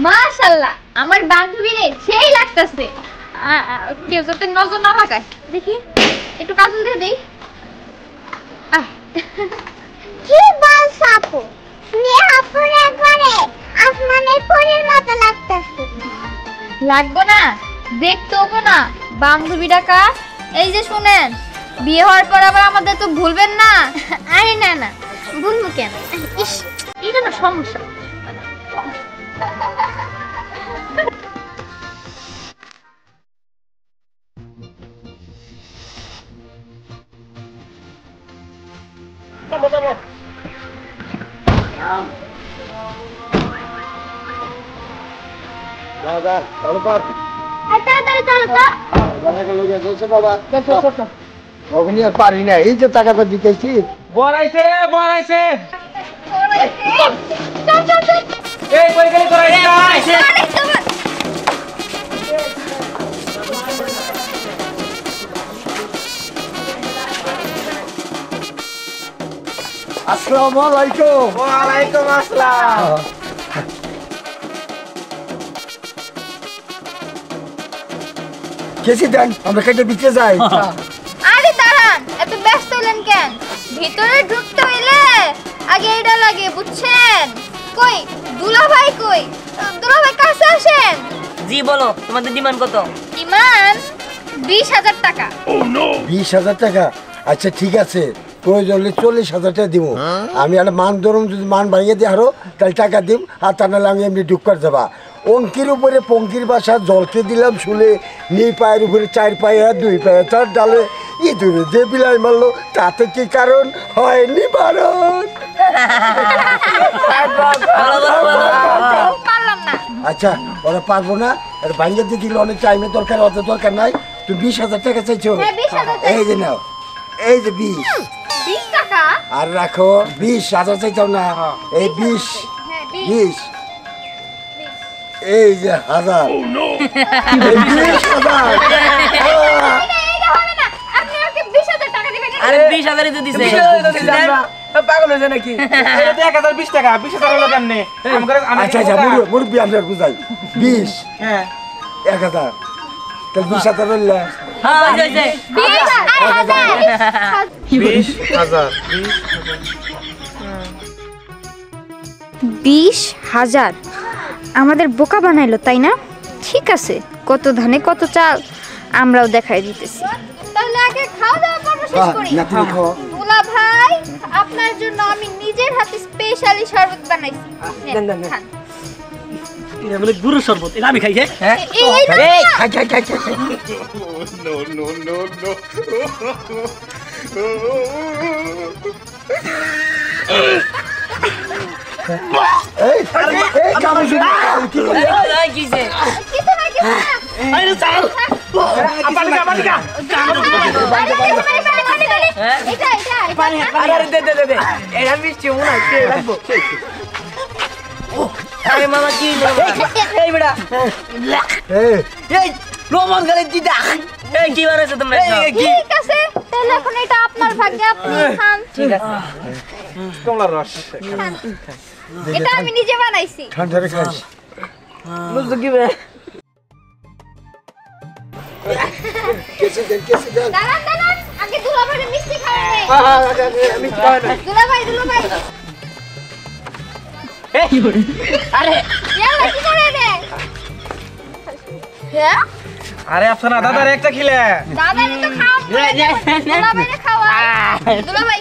মাশাআল্লাহ আমার বান্ধবীরে সেই লাগতেছে। কেউ যাতে নজর না লাগায়। দেখি একটু কাজল দিয়ে দেই। কি বলছ আপু? স্নেহাপুর একবারে আসমানের পরীর মতো লাগতেছে। লাগবো না, দেখতে হবো না। বান্ধবীটা কার? এই যে শুনেন, বিয়ে হওয়ার পর আবার আমাদের তো ভুলবেন না। আরে না না, ভুলবো কেন? ইস, এটা না সমস্যা। পারি না, এই যে টাকাটা দিতেছি। বড়াইছে বড়াইছে এই কই গেলি তোরা? আসসালামু আলাইকুম। ওয়ালাইকুম আসসালাম। কেসি দেন, আমরা কেটে দিতে যাই। আরে দাঁড়ান, এত ব্যস্ত হলেন কেন? ভিতরে ঢুকতে হইলে আগে এটা লাগে, বুঝছেন? কই দুলাভাই কই? দুলাভাই কাছে আসেন। জি বলো, তোমাদের ডিমান্ড কত? ইমান 20,000 টাকা। 20,000 টাকা? আচ্ছা ঠিক আছে, প্রয়োজন হলে 40,000 টাকা দিব। আমি একটা মান ধরুন, যদি মান বাড়িয়ে দিই আরো তাহলে টাকা দিব, আর তা নাহলে আমি এমনি ঢুক করে যাবা। অঙ্কির উপরে পঙ্কির বাসা, জলকে দিলাম শুলে, নেই পায়ের উপরে 4 পায়ে 2 পায়ে 4 ডালে ইঁদুরে যে বিলাই মারলো, তাতে কি কারণ হয়নি বারণ। পারলাম না। আচ্ছা ওরা পারবো না, আর ভাঙ্গে দিয়ে দিলে অনেক টাইমের দরকার, অত দরকার নাই। তুমি 20,000 টাকা চাইছো? হ্যাঁ, 20,000 এই যে নাও, এই যে 20। 20 টাকা? আর রাখো 20,000 চাইতাম না, এই 20 হ্যাঁ, 20 এই যে 1000। এই 20,000। এটা হবে না। আপনি ওকে 20,000 টাকা দিবেন। আরে 20,000 তো দিছে। পাগল হয়েছে নাকি? এটা তো 1020 টাকা, 20,000 হলো কেমনে? আচ্ছা আচ্ছা, মুরব্বী আমরা বুঝাই। 20 হ্যাঁ 1000, তাহলে 20,000 বললে। হ্যাঁ হইছে। 20,000 20,000 আমাদের বোকা বানাইলো, তাই না? ঠিক আছে, কত ধানে কত চাল, আমরাও দেখাই দিতেছি। তাহলে আগে খাওয়া দাওয়া পর্ব শেষ করি। নাতি খাও। দুলাভাই, আপনার জন্য আমি নিজের হাতে স্পেশালি শরবত বানাইছি। খান। এটা বলে গুরু শরবত, এটা আমি খাই। হ্যাঁ এই খাই খাই খাই খাই। No, no, no, no. এই কামে শুনি কি করে কিছে আরে চাল আপালিকা আরে দে এটা মিষ্টি মনে হয় কে রাখবো আরে মামা কি এই বেটা এই রোমান গালে দিদা এই কি বানাইছো তোমরা ঠিক আছে তাহলে এখন এটা আপনার ভাগ্যে আপনি খান ঠিক আছে কমলার রস খান। এটা আমি নিজে বানাইছি ঠান্ডা রে খাস বুঝছো কি বে কেসে দেন দাঁড়ান আগে দুলাভাইরে মিষ্টি খাওয়াই আমি খাওয়া না দুলাভাই আরে ইয়ালা কি করে রে হ্যাঁ আরে আফসানা দাদার একটা খিলে দাদারে তো খাওয়া দুলাভাইরে খাওয়া দুলাভাই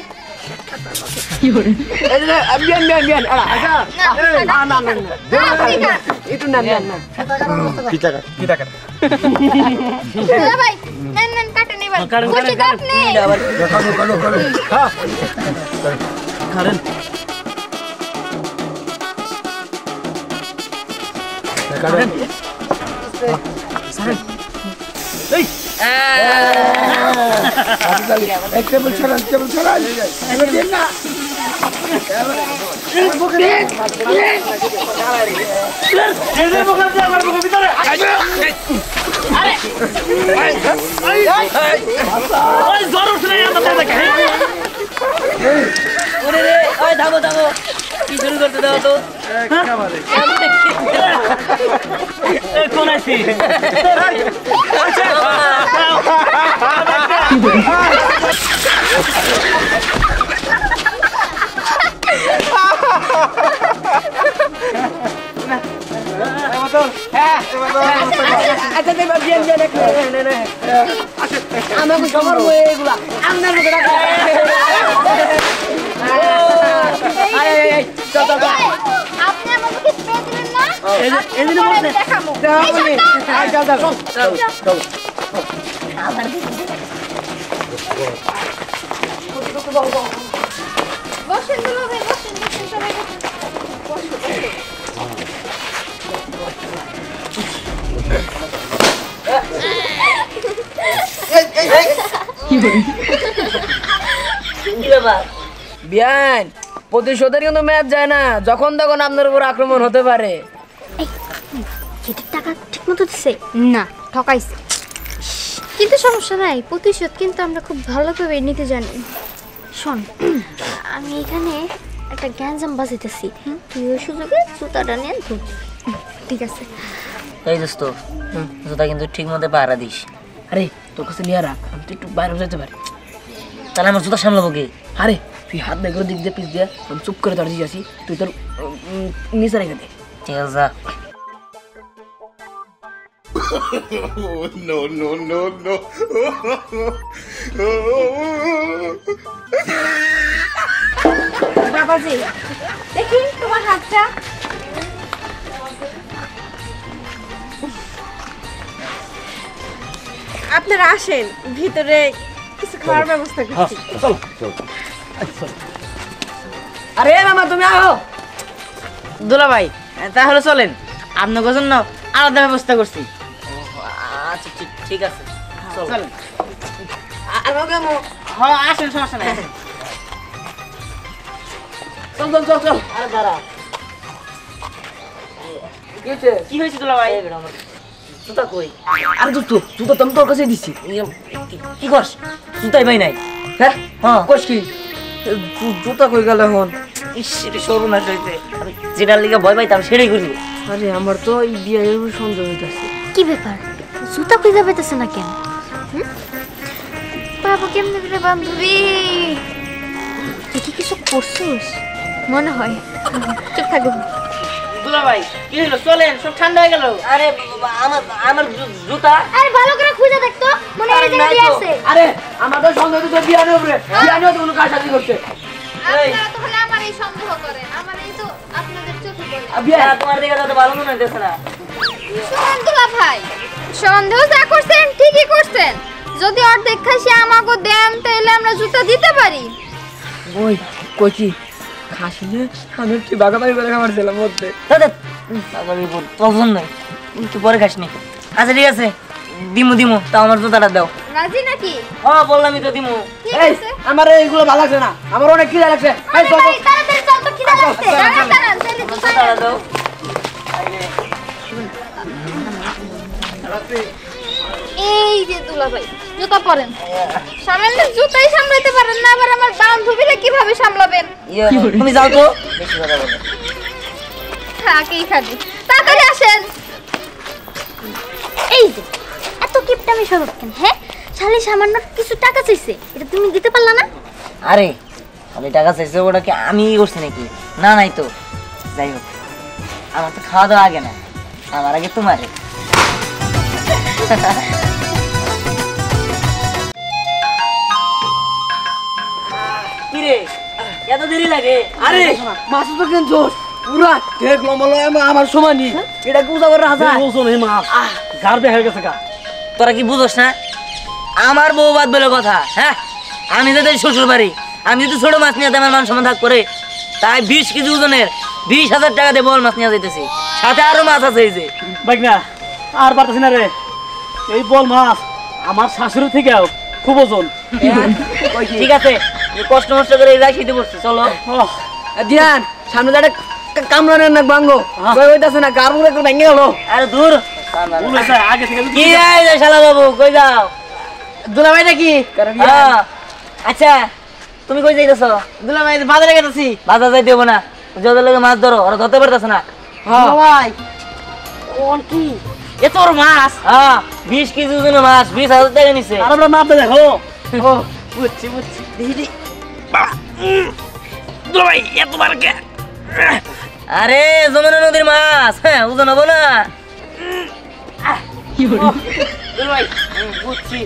বিয়ান আচ্ছা না একটু না পিতা কাট দুলাভাই নেন কাটে নিবেন খুশি তো আপনি কালো হ্যাঁ খারেন কাটেন এক টেবিল ছাড়া এবার দেন না ওই জোর উঠে আমরা দেখে ওরে রে ওই থামো কি শুরু করতে দাও তো এই কোন আইছি আচ্ছা দেবা বিয়ান আমাকে সবার বই এগুলা আপনার মতো রাখা আপনি আমাকে স্প্রে দিবেন না এদিকে বসে দেখাবো চল বসেন দুলাভাই বসেন সবাই কি ব্যাপার বিয়ান প্রতিশোধের কিন্তু ম্যাচ যায় না যখন তখন আপনার উপর আক্রমণ হতে পারে চিঠির টাকা ঠিক মতো দিছে না ঠকাইছে কিন্তু সমস্যা নাই প্রতিশোধ কিন্তু আমরা খুব ভালোভাবে নিতে জানি শোন আমি এখানে একটা গ্যাঞ্জাম বাজাইতেছি তুই ওই সুযোগে জুতাটা নিয়ে ধর ঠিক আছে এই দোস্ত জুতা কিন্তু ঠিক মতো পাহারা দিস আরে তোর কাছে নিয়ে রাখ আমি তো একটু বাইরে যেতে পারি তাহলে আমার জুতা সামলাবো কে আরে তুই হাত বের করে দিক দিয়ে পিস দিয়ে আমি চুপ করে দাঁড়িয়ে আছি তুই তোর নিচে রেখে দে ঠিক আছে যা বাবাজি দেখি তোমার হাতটা আপনারা আসেন ভিতরে কিছু খাওয়ার ব্যবস্থা করছি আরে মামা তুমি আও দুলা ভাই তাহলে চলেন আপনার জন্য আলাদা ব্যবস্থা করছি আচ্ছা ঠিক আছে চলেন আর মামা হ্যাঁ আসেন সমস্যা নাই চল আরে দাঁড়া কি হয়েছে দুলা ভাই আমার জুতা কই আরে জুতো তো আমি তোর কাছে দিছি কি করস জুতাই ভাই নাই হ্যাঁ হ্যাঁ কোশ কি জুতা কই গেল এখন ইস রে সর্বনাশ হয়েছে আমি যেটার লিগে ভয় পাইতাম সেটাই করি আরে আমার তো এই বিয়ের সন্দেহ হইতাছে কি ব্যাপার জুতা খুঁজে পাইতেছে না কেন বাবা কেমনে করে বান্ধবী তুই কি কিছু করছিস মনে হয় চুপ থাকো দুলা ভাই কি হলো চলেন সব ঠান্ডা হয়ে গেল আরে আমার জুতা আরে ভালো করে খুঁজে দেখতো মনে হয় জায়গায় আছে আরে আমার তো সন্দেহ তো বিয়ানের উপরে বিয়ানের তো কোনো কাজই করতে আপনারা তো হলে আমার এই সন্দেহ করেন আমার এই তো আপনাদের চোখে পড়ে বিয়া তোমার দিকে তো ভালো মনে হইতেছে না শুনুন দুলা ভাই সন্দেহ যা করছেন ঠিকই করছেন যদি অর্ধেক খাসি আমাকে দেন তাহলে আমরা জুতা দিতে পারি। ওই কইছি খাসি না আমি একটু বাগাবাগি করে খাবার ছিলাম মধ্যে পছন্দ নয় তুই পরে খাস নি। আচ্ছা ঠিক আছে দিমু দিমু তাও আমার জুতাটা দাও। রাজি নাকি? বললামই তো দিমু। এই আমার এইগুলো ভালো লাগছে না, আমার অনেক খিদা লাগছে। এই চল ভাই তাড়াতাড়ি চল তো খিদা লাগছে। দাঁড়ান তাহলে জুতাটা দাও। এই যে দুলা ভাই জুতা পরেন। সামনে জুতাই সামলাতে পারেন না, আবার আমার বান্ধবীরা কিভাবে সামলাবেন? তুমি যাও তো, বেশি কথা বলো। থাকেই খাবি, তাড়াতাড়ি আসেন। এই যে এত কিপটামি স্বভাব কেন? হ্যাঁ, শালি সামান্য কিছু টাকা চাইছে, এটা তুমি দিতে পারলা না? আরে খালি টাকা চাইছে, ওটা কি আমি করছি নাকি? না নাই তো। যাই হোক, আমার তো খাওয়া দাওয়া আগে না, আমার আগে তোমার। কিরে এত দেরি লাগে? আরে মাছ তো কিনছোস পুরা দেখ লম্বা আমার সমানই, এটা কি উজা করে রাখা? ওজন এই মাছ গার বের হয়ে গেছে গা। তোরা কি বুঝোস না? আমার বউ বাদ বলে কথা। হ্যাঁ, আমি যাদের শ্বশুর বাড়ি, আমি যদি ছোট মাছ নিয়ে আমার মান সম্মান থাক করে, তাই 20 কেজি ওজনের 20,000 টাকা দিয়ে বল মাছ নিয়ে যাইতেছি, সাথে আরো মাছ আছে। এই যে বাইক না আর পারতেছি না রে, এই বল মাছ আমার শাশুড়ি থেকে খুব ওজন। ঠিক আছে, এই কষ্ট মষ্ট করে এই রাখি দিয়ে বসছি, চলো। দিয়ান সামনে দাঁড়ে কামড়ানোর না বাঙ্গো কইতাছে না, গার মুড়ে ভেঙে গেল। আরে দূর আগে থেকে কি রে শালা বাবু, কই যাও? দুলা ভাই নাকি? আচ্ছা তুমি কই যাইতেছ? দুলা ভাই বাজারে গেছি। বাজার যাইতে হবো না, যত লোকে মাছ ধরো, ওরা ধরতে পারতেছে না। ভাই কোন কি এ তোর মাছ? 20 কেজি ওজনের মাছ 20,000 টাকা নিছে। আর আমরা মাপতে দেখো। ও বুঝছি বুঝছি, দিদি ভাই এত বার কে? আরে যমুনা নদীর মাছ, হ্যাঁ ওজন হবো না? ভাই বুঝছি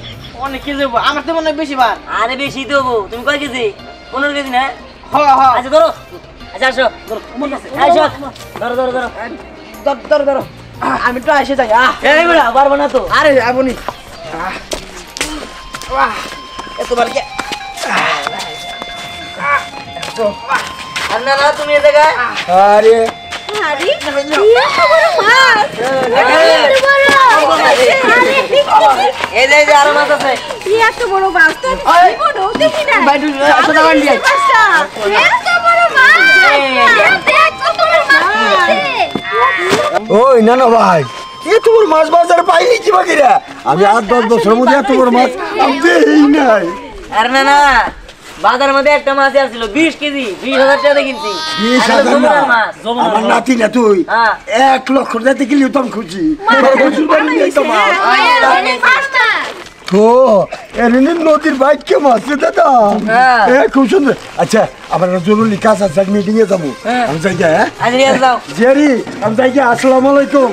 অনেক কেজি হবো, আমার তো মনে হয় বেশি বার। আরে বেশি তো হবো। তুমি কয় কেজি? 15 কেজি না? হ্যাঁ আচ্ছা ধরো, আচ্ছা আসো, আসো, ধরো ধরো ধরো ধরো ধরো, আমি তো এসে যাই। এই বেড়া পারবো না তো। আরে আপনি এতবার কে? আর না না তুমি এই জায়গায়। আরে আরে কি এত বড় মাছ! এত বড়! এই যে আরো মাছ আছে। কি এত বড় মাছ তো জীবনও দেখি না। বাইটু সোজা বান্ডি এত বড় মাছ! দেখ কত বড় মাছ! ওই না না ভাই, এত বড় মাছ বাজারে পাইনি কি বাকিরা? আমি 8-10 বছরের মধ্যে এত বড় মাছ আমি দেই নাই। আর না না বাজারের মধ্যে একটা মাছ আসছিল 20 কেজি 20,000 টাকা কিনছি। 20,000 না, মাছ আমার নাতি না তুই 1 লক্ষ দিতে গেলি তো আমি খুশি। তো এমনি নদীর বাইকে মাছ রে দাদা, খুব সুন্দর। আচ্ছা আমার একটা জরুরি কাজ আছে, মিটিং এ যাবো, আমি যাই গে। হ্যাঁ জেরি, আমি যাই গে। আসসালামু আলাইকুম।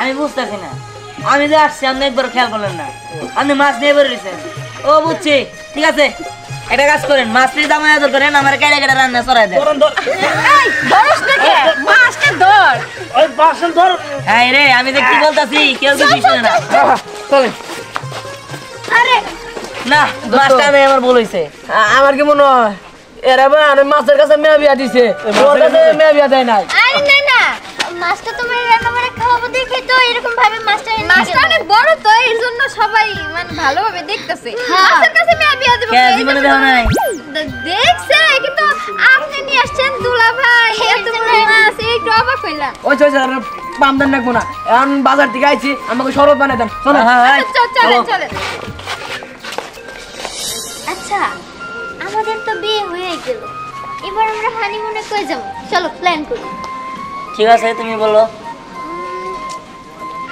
আমি বুঝতেছি না, আমি যে আসছি আপনি একবার খেয়াল করলেন না, আপনি মাছ নিয়ে বেরিয়েছেন। ও বুঝছি, ঠিক আছে একটা কাজ করেন, মাছটির দাম আদর করেন, আমার কেটে কেটে রান্না চড়াই দেন। হ্যাঁ রে, আমি যে কি বলতেছি কেউ তো শুনে না। না মাছটা নেই, আমার ভুল হয়েছে। আমার কি মনে হয় এরা মাছের কাছে মেয়া বিয়া দিছে, ওর কাছে মেয়া বিয়া দেয় নাই। আরে না না, মাছটা তোমার রান্না করে খাওয়াবো দেখে তো এরকম ভাবে মাছটা অনেক বড়, তো এর জন্য সবাই মানে ভালোভাবে দেখতেছে। মাছের কাছে মেয়ে বিয়া দেব কে জীবনে দেও নাই? দেখছে, কিন্তু আপনি নিয়ে আসছেন দুলা ভাই, এত বড় মাছ, একটু অবাক হইলাম। ওই পাম দেন না কোনা, এখন বাজার থেকে আইছি, আমাকে শরবত বানাই দেন। চলো চলেন চলেন। আচ্ছা আমাদের তো বিয়ে হয়ে গেল, এবার আমরা হানিমুনে কই যাব? চলো প্ল্যান করি। ঠিক আছে তুমি বলো।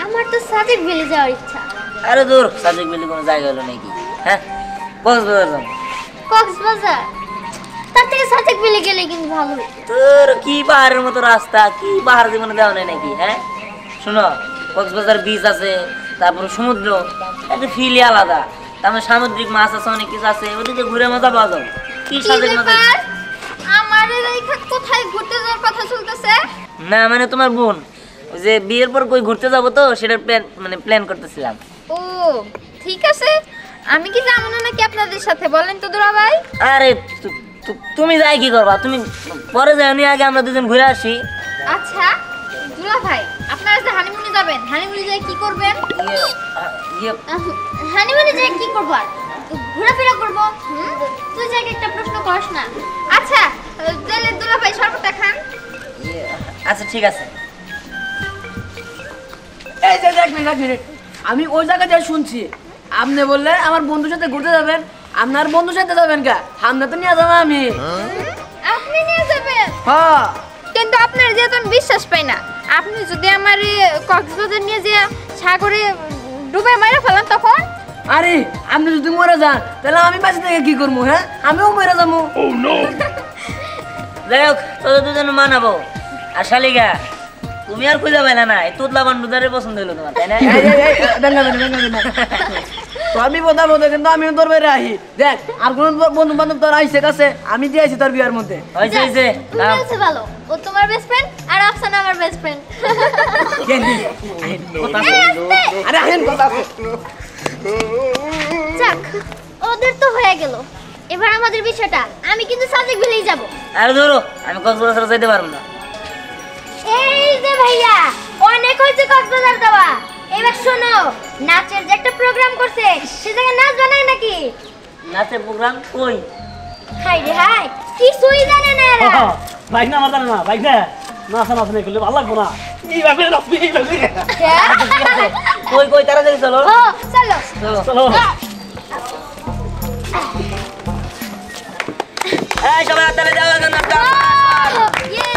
আমার তো সাজেক ভ্যালি যাওয়ার ইচ্ছা। আরে দূর, সাজেক ভ্যালি কোনো জায়গা হলো নাকি? হ্যাঁ কক্সবাজার যাবো। কক্সবাজার? তার থেকে সাজেক ভ্যালি গেলে কিন্তু ভালো হতো। তোর কি পাহাড়ের মতো রাস্তা, কি পাহাড় জীবনে দেওয়া নেই নাকি? হ্যাঁ শোনো, কক্সবাজার বিচ আছে, তারপরে সমুদ্র, একটা ফিলই আলাদা। তারপরে সামুদ্রিক মাছ আছে, অনেক কিছু আছে, ওদিকে ঘুরে মজা পাওয়া যাবে। কি সাজেক মজা? আমার কোথায় ঘুরতে যাওয়ার কথা চলতেছে? না মানে তোমার বোন ওই যে বিয়ের পর কই ঘুরতে যাবো তো সেটার প্ল্যান করতেছিলাম। ও ঠিক আছে, আমি কি যাবো না নাকি আপনাদের সাথে বলেন তো দুলাভাই? আরে তুমি যাই কি করবা, তুমি পরে যাওনি, আগে আমরা দুজন ঘুরে আসি। আচ্ছা দুলাভাই, আপনারা যে হানিমুনে যাবেন, হানিমুনে যাই কি করবেন? হানিমুনে যাই কি করব? আর ঘোরাফেরা করব। তুই যাকে একটা প্রশ্ন করস না। আচ্ছা তাহলে দুলাভাই শরবতটা খান। আচ্ছা ঠিক আছে। এই যে দেখ মিনিট, আমি ওই জায়গায় যা শুনছি আপনি বললেন আমার বন্ধুর সাথে ঘুরতে যাবেন, আপনার বন্ধুর সাথে যাবেন কা? আমরা তো নিয়ে যাবো আমি। আপনি নিয়ে যাবেন? হ্যাঁ। কিন্তু আপনার যেহেতু আমি বিশ্বাস পাই না, আপনি যদি আমার কক্সবাজার নিয়ে যে সাগরে ডুবে মারা ফেলান তখন? আরে আপনি যদি মরে যান তাহলে আমি বাঁচে থেকে কি করবো? হ্যাঁ আমিও মরে যাবো। যাই হোক তোদের দুজন মানাবো। আর শালিকা তুমি আর খুঁজে পাইলা না, এই তুতলা বান্ডুদারের পছন্দ হলো তোমার, তাই না? তো আমি বোঝাবো কিন্তু আমিও তোর বেড়ে আহি। দেখ আর কোন বন্ধু বান্ধব তোর আইসে কাছে, আমি দিয়ে আইছি তোর বিয়ার মধ্যে। হয়েছে ভালো, ও তোমার বেস্ট ফ্রেন্ড আর আফসানা আমার বেস্ট ফ্রেন্ড। আরে আহেন কথা আছে। যাক, ওদের তো হয়ে গেল। এবার আমাদের বিষয়টা, আমি কিন্তু সাজেক বিলেই যাব। আরে ধরো আমি কক্সবাজার যাইতে পারবো না। এই যে ভাইয়া, অনেক হয়েছে কক্সবাজার যাওয়া। এবার শোনো, নাচের যে একটা প্রোগ্রাম করছে, সে জায়গায় নাচ বানায় নাকি? নাচের প্রোগ্রাম কই? হাই রে হাই, কিছুই জানে না এরা। বাইক না আমার জানে না, বাইক না নাচা নাচনে করলে ভালো লাগবো না। এইভাবে নাচবি, এইভাবে। কই কই তাড়াতাড়ি চলো। ও চলো চলো। এই সবাই হাততালি দাও এখন নাচটা। ইয়ে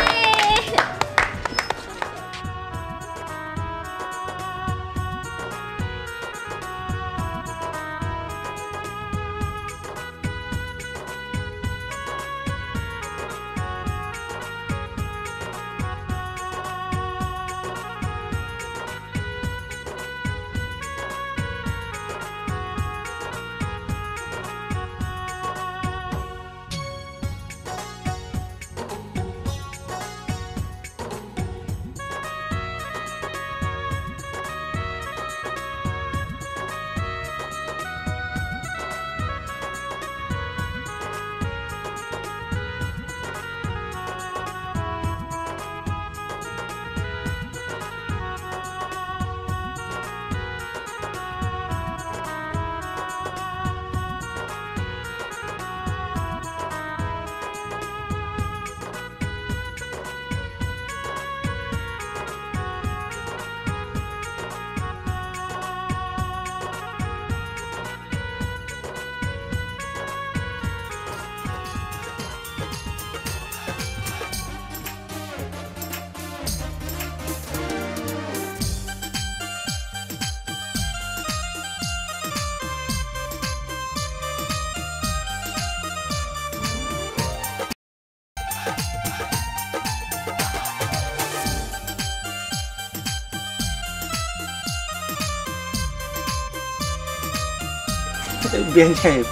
বেন সাহেব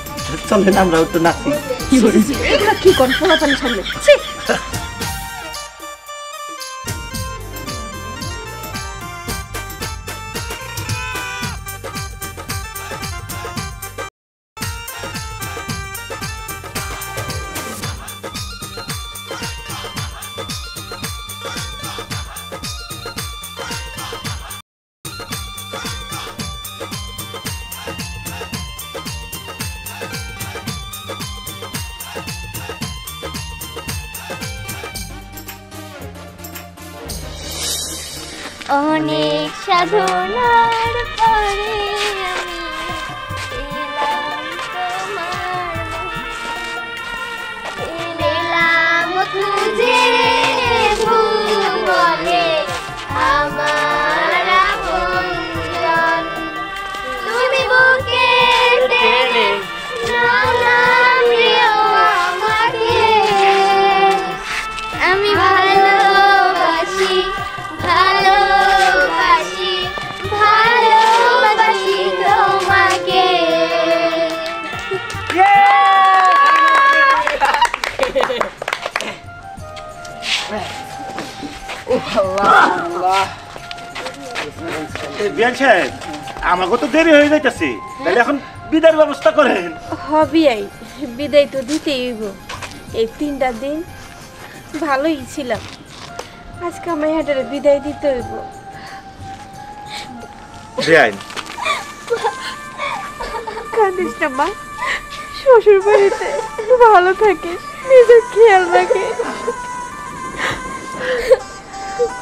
চলেন আমরা একটু নাচি। কি কোন পোলাপানি সামনে অনেক সাধনার পরে আমি এলাম তোমার এলাম খুঁজে ভুবনে আমার আপনজন তুমি বুকে টেনে নাও প্রিয় আমাকে আমি ভালোবাসি ভালোবাসি ভালোবাসি বিয়ান সাহেব আমাকে তো দেরি হয়ে যাইতেছে, তাহলে এখন বিদায়ের ব্যবস্থা করেন। হবি আই বিদায় তো দিতেই হইব। এই 3টা দিন ভালোই ছিলাম, আজকে আমার হাটের বিদায় দিতে হইব। বিয়ান কাঁদিস না মা, শ্বশুর বাড়িতে ভালো থাকিস, নিজের খেয়াল রাখিস।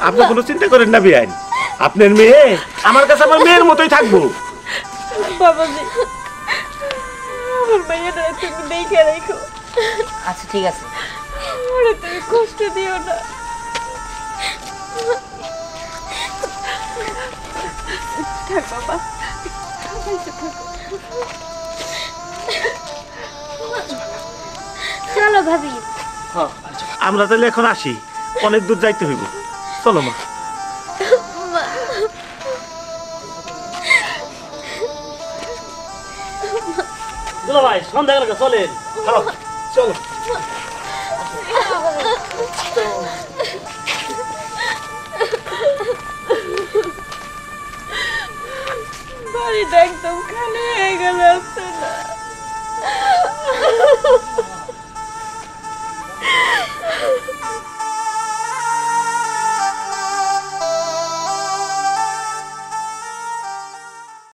আপনি কোনো চিন্তা করেন না বিয়ান, আপনার মেয়ে আমার কাছে আমার মেয়ের মতোই থাকবো। বাবাজি, আমার মাইয়াটা তুমি দেখে রাখো। আচ্ছা ঠিক আছে। ওরে তুমি কষ্ট দিও না। থাক বাবা, চলো ভাবি। আমরা তাহলে এখন আসি, অনেক দূর যাইতে হইব। চলো মা। দুলা ভাই সন্ধ্যা গেল, চলেন। চলো। বাড়িটা একদম খালি হয়ে গেল, আসছে না।